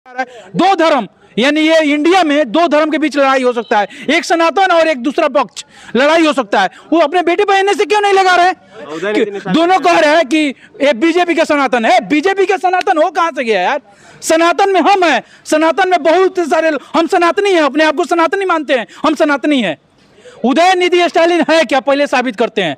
दो धर्म यानी ये इंडिया में दो धर्म के बीच लड़ाई हो सकता है, एक सनातन और एक दूसरा पक्ष लड़ाई हो सकता है। वो अपने बेटे पर एनए से क्यों नहीं लगा रहे? दोनों कह रहे हैं कि ये बीजेपी का सनातन है। बीजेपी का सनातन हो कहां से गया यार? सनातन में हम हैं, सनातन में बहुत सारे हम सनातनी हैं, अपने आप को सनातनी मानते हैं, हम सनातनी हैं। उदयनिधि स्टालिन है क्या, पहले साबित करते हैं।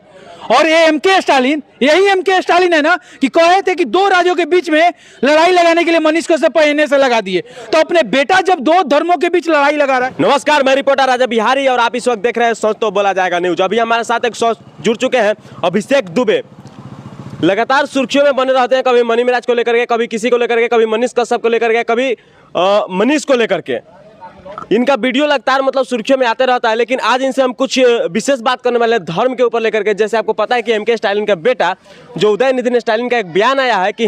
और ये एमके स्टालिन, यही एमके स्टालिन है ना कि कहे थे कि दो राज्यों के बीच में लड़ाई लगाने के लिए मनीष कश्यप एनए से लगा दिए, तो अपने बेटा जब दो धर्मों के बीच लड़ाई लगा रहा है। नमस्कार, मैं रिपोर्टर राजा बिहारी और आप इस वक्त देख रहे हैं सच तो बोला जाएगा न्यूज। अभी हमारे साथ एक सोच जुड़ चुके हैं अभिषेक दुबे। लगातार सुर्खियों में बने रहते हैं, कभी मनी मिराज को लेकर के, कभी किसी को लेकर के, कभी मनीष कश्यप को लेकर के, कभी मनीष को लेकर के। इनका वीडियो लगातार मतलब सुर्खियों में आते रहता है, लेकिन आज इनसे हम कुछ विशेष बात करने वाले हैं धर्म के ऊपर लेकर के। जैसे आपको पता है कि एमके स्टालिन का बेटा जो उदयनिधि स्टालिन का एक बयान आया है कि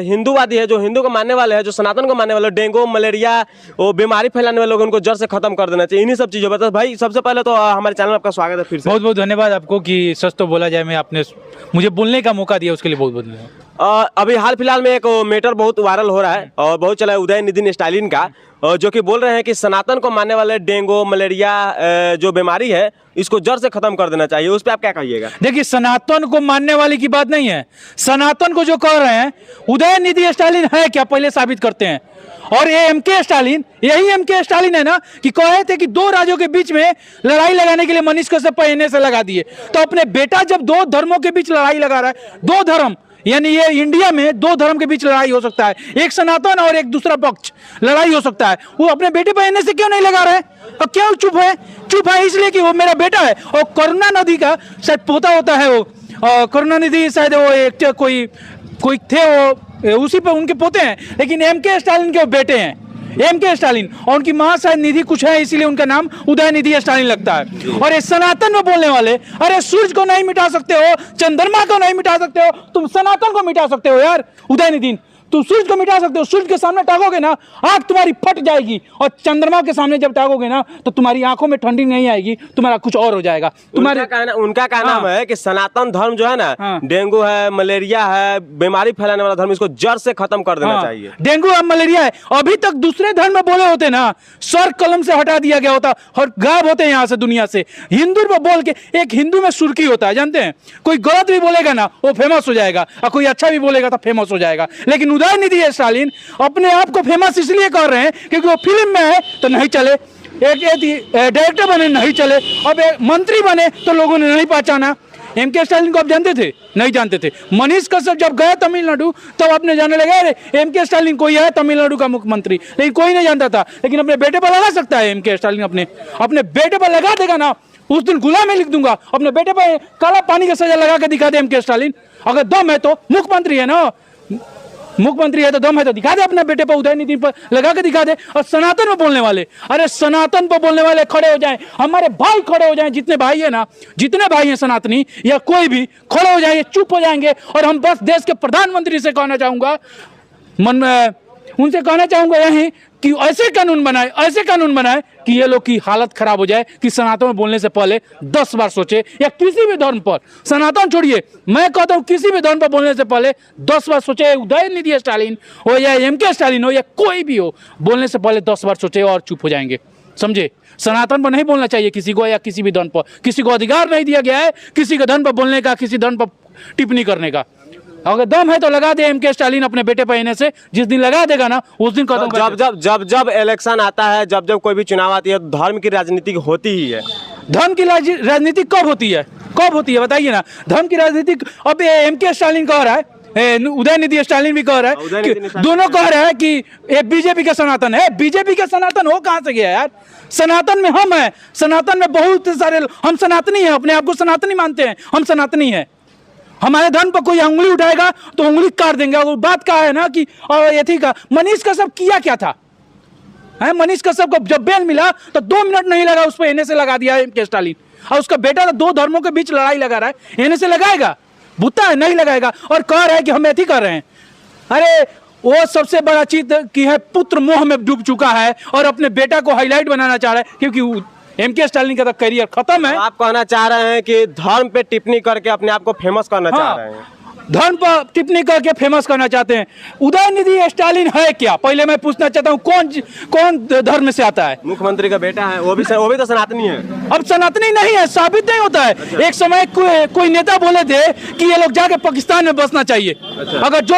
हिंदूवादी है, जो हिंदू को मानने वाले हैं, जो सनातन को मानने वाले, डेंगू मलेरिया वो बीमारी फैलाने वाले लोगों को जड़ से खत्म कर देना चाहिए। इन्हीं सब चीज़ों पर भाई सबसे पहले तो हमारे चैनल में आपका स्वागत है। फिर से बहुत बहुत धन्यवाद आपको कि सच तो बोला जाए में आपने मुझे बोलने का मौका दिया, उसके लिए बहुत बहुत धन्यवाद। अभी हाल फिलहाल में एक मैटर बहुत वायरल हो रहा है और बहुत चला है उदयनिधि स्टालिन का, जो कि बोल रहे हैं कि सनातन को मानने वाले डेंगू मलेरिया जो बीमारी है इसको जड़ से खत्म कर देना चाहिए। उस पर आप क्या कहिएगा? देखिए, सनातन को मानने वाली की बात नहीं है। सनातन को जो कह रहे हैं उदयनिधि स्टालिन है क्या, पहले साबित करते हैं। और ये एमके स्टालिन, यही एमके स्टालिन है ना कि कहे थे कि दो राज्यों के बीच में लड़ाई लगाने के लिए मनीष कश्यप एनए से लगा दिए, तो अपने बेटा जब दो धर्मों के बीच लड़ाई लगा रहा है, दो धर्म यानी ये इंडिया में दो धर्म के बीच लड़ाई हो सकता है, एक सनातन और एक दूसरा पक्ष लड़ाई हो सकता है। वो अपने बेटे पर एनए से क्यों नहीं लगा रहे? और क्यों चुप है? चुप है इसलिए कि वो मेरा बेटा है। और करुणानिधि का शायद पोता होता है वो, करुणानिधि शायद वो एक कोई थे, वो उसी पर उनके पोते हैं, लेकिन एमके स्टालिन के वो बेटे हैं, एमके स्टालिन। और उनकी मां शायद निधि कुछ है, इसीलिए उनका नाम उदयनिधि स्टालिन लगता है। और ये सनातन में बोलने वाले, अरे सूरज को नहीं मिटा सकते हो, चंद्रमा को नहीं मिटा सकते हो, तुम सनातन को मिटा सकते हो यार। उदयनिधि तुम सूरज को मिटा सकते हो, सूरज के सामने टागोगे ना आंख तुम्हारी फट जाएगी, और चंद्रमा के सामने जब टागोगे ना तो तुम्हारी आंखों में ठंडी नहीं आएगी, तुम्हारा कुछ और हो जाएगा। उनका कहना है कि सनातन धर्म जो है ना, डेंगू है मलेरिया है बीमारी फैलाने वाला धर्म, इसको जड़ से खत्म कर देना चाहिए। डेंगू और मलेरिया है, अभी तक दूसरे धर्म में बोले होते ना, सर कलम से हटा दिया गया होता और गायब होते यहाँ से दुनिया से। हिंदू में बोल के, एक हिंदू में सुर्खी होता है जानते हैं, कोई गलत भी बोलेगा ना वो फेमस हो जाएगा, और कोई अच्छा भी बोलेगा तो फेमस हो जाएगा। लेकिन उदयनिधि स्टालिन अपने आप को फेमस इसलिए कर रहे हैं क्योंकि वो फिल्म में है तो नहीं चले, एक डायरेक्टर बने नहीं चले, अब मंत्री बने तो लोगों ने नहीं पहचाना। एमके स्टालिन को आप जानते थे? नहीं जानते थे। मनीष कश्यप जब गए तमिलनाडु तब आपने जानने लगे अरे एमके स्टालिन कोई है तमिलनाडु का मुख्यमंत्री, लेकिन कोई नहीं जानता था। लेकिन अपने बेटे पर लगा सकता है एमके स्टालिन, अपने बेटे पर लगा देगा ना, उस दिन गुलाम में लिख दूंगा, अपने बेटे पर काला पानी का सजा लगा के दिखा दे एमके स्टालिन। अगर दम है तो, मुख्यमंत्री है ना, मुख्यमंत्री है तो दम है तो दिखा दे, अपने बेटे पर उदयनिधि पर लगा के दिखा दे। और सनातन में बोलने वाले, अरे सनातन पर बोलने वाले खड़े हो जाएं, हमारे भाई खड़े हो जाएं, जितने भाई है ना, जितने भाई हैं सनातनी या कोई भी खड़े हो जाएंगे, चुप हो जाएंगे। और हम बस देश के प्रधानमंत्री से कहना चाहूंगा, उनसे कहना चाहूंगा यही कि ऐसे कानून बनाए कि ये लोग की हालत खराब हो जाए, कि सनातन में बोलने से पहले 10 बार सोचे, या किसी भी धर्म पर, सनातन छोड़िए, मैं कहता हूँ किसी भी धर्म पर बोलने से पहले 10 बार सोचे। उदयनिधि स्टालिन हो या एमके स्टालिन हो या कोई भी हो, बोलने से पहले 10 बार सोचे और चुप हो जाएंगे, समझे? सनातन पर नहीं बोलना चाहिए किसी को, या किसी भी धर्म पर। किसी को अधिकार नहीं दिया गया है किसी के धर्म पर बोलने का, किसी धर्म पर टिप्पणी करने का। अगर दम है तो लगा दे एमके स्टालिन अपने बेटे पर एनए से, जिस दिन लगा देगा ना उस दिन जब इलेक्शन आता है, जब कोई भी चुनाव आती है, धर्म की राजनीति होती ही है। धर्म की राजनीति कब होती है बताइए ना? धर्म की राजनीति अब एमके स्टालिन कह रहा है, उदयनिधि स्टालिन भी कह रहा है, दोनों कह रहे हैं कि ये बीजेपी का सनातन है। बीजेपी का सनातन हो कहां से गया यार? सनातन में हम हैं, सनातन में बहुत सारे हम सनातनी हैं, अपने आप को सनातनी मानते हैं, हम सनातनी हैं। हमारे धर्म पर कोई उंगली उठाएगा तो उंगली काट देंगे। और बात क्या है ना कि ये का मनीष कश्यप किया क्या था? मनीष कश्यप को जब बेल मिला तो 2 मिनट नहीं लगा, उस पर एनए से लगा दिया एमके स्टालिन। और उसका बेटा तो दो धर्मों के बीच लड़ाई लगा रहा है, एनए से लगाएगा? बुता है, नहीं लगाएगा। और कह रहा है कि हम ऐसी कर रहे हैं। अरे वो सबसे बड़ा चीज की है, पुत्र मोह में डूब चुका है और अपने बेटा को हाईलाइट बनाना चाह रहा है, क्योंकि एमके स्टालिन का तो करियर खत्म है। आप कहना चाह रहे हैं कि धर्म पे टिप्पणी करके अपने आप को फेमस करना चाह रहे हैं? धर्म पर टिप्पणी करके फेमस करना चाहते हैं। उदयनिधि स्टालिन है क्या, पहले मैं पूछना चाहता हूँ, कौन धर्म से आता है? मुख्यमंत्री का बेटा है, वो भी तो सनातनी है। अब सनातनी नहीं है, साबित नहीं होता है। अच्छा। एक समय कोई नेता बोले थे कि ये लोग जाके पाकिस्तान में बसना चाहिए। अच्छा। अगर जो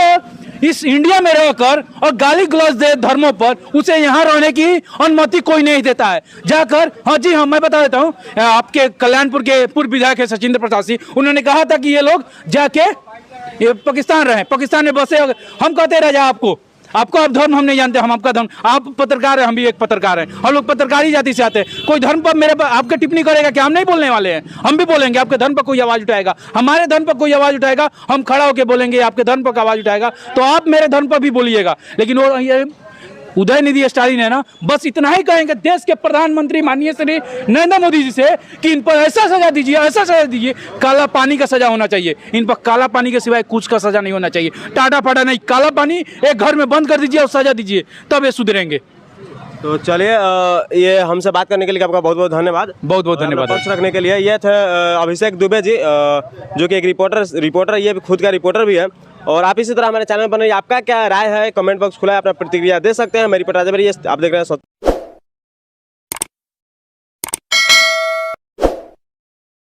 इस इंडिया में रहकर और गाली गलौज दे धर्मों पर, उसे यहाँ रहने की अनुमति कोई नहीं देता है। जाकर, हाँ जी हाँ, मैं बता देता हूँ, आपके कल्याणपुर के पूर्व विधायक है सचिंद्र प्रसाद सिंह, उन्होंने कहा था कि ये लोग जाके ये पाकिस्तान रहे, पाकिस्तान में बसे। हम कहते रह जा आपको आप धर्म हम नहीं जानते, हम आपका धर्म, आप पत्रकार हैं, हम भी एक पत्रकार हैं, हम लोग पत्रकारी जाति से आते हैं। कोई धर्म पर आपके टिप्पणी करेगा क्या? हम नहीं बोलने वाले हैं, हम भी बोलेंगे। आपके धर्म पर कोई आवाज उठाएगा, हमारे धर्म पर कोई आवाज उठाएगा, हम खड़ा होकर बोलेंगे। आपके धर्म पर आवाज उठाएगा तो आप मेरे धर्म पर भी बोलिएगा। लेकिन वो ये उदयनिधि स्टालिन है ना, बस इतना ही कहेंगे देश के प्रधानमंत्री माननीय श्री नरेंद्र मोदी जी से कि इन पर ऐसा सजा दीजिए, ऐसा सजा दीजिए, काला पानी का सजा होना चाहिए। इन पर काला पानी के सिवाय कुछ का सजा नहीं होना चाहिए। टाटा फाटा नहीं, काला पानी एक घर में बंद कर दीजिए और सजा दीजिए, तब ये सुधरेंगे। तो चलिए, ये हमसे बात करने के लिए आपका बहुत बहुत धन्यवाद। बहुत बहुत धन्यवाद पक्ष रखने के लिए। ये थे अभिषेक दुबे जी, जो कि एक रिपोर्टर, ये खुद का रिपोर्टर भी है। और आप इसी तरह हमारे चैनल पर, आपका क्या राय है, कमेंट बॉक्स खुला है, अपना प्रतिक्रिया दे सकते हैं। मेरी पटाजे, आप देख रहे हैं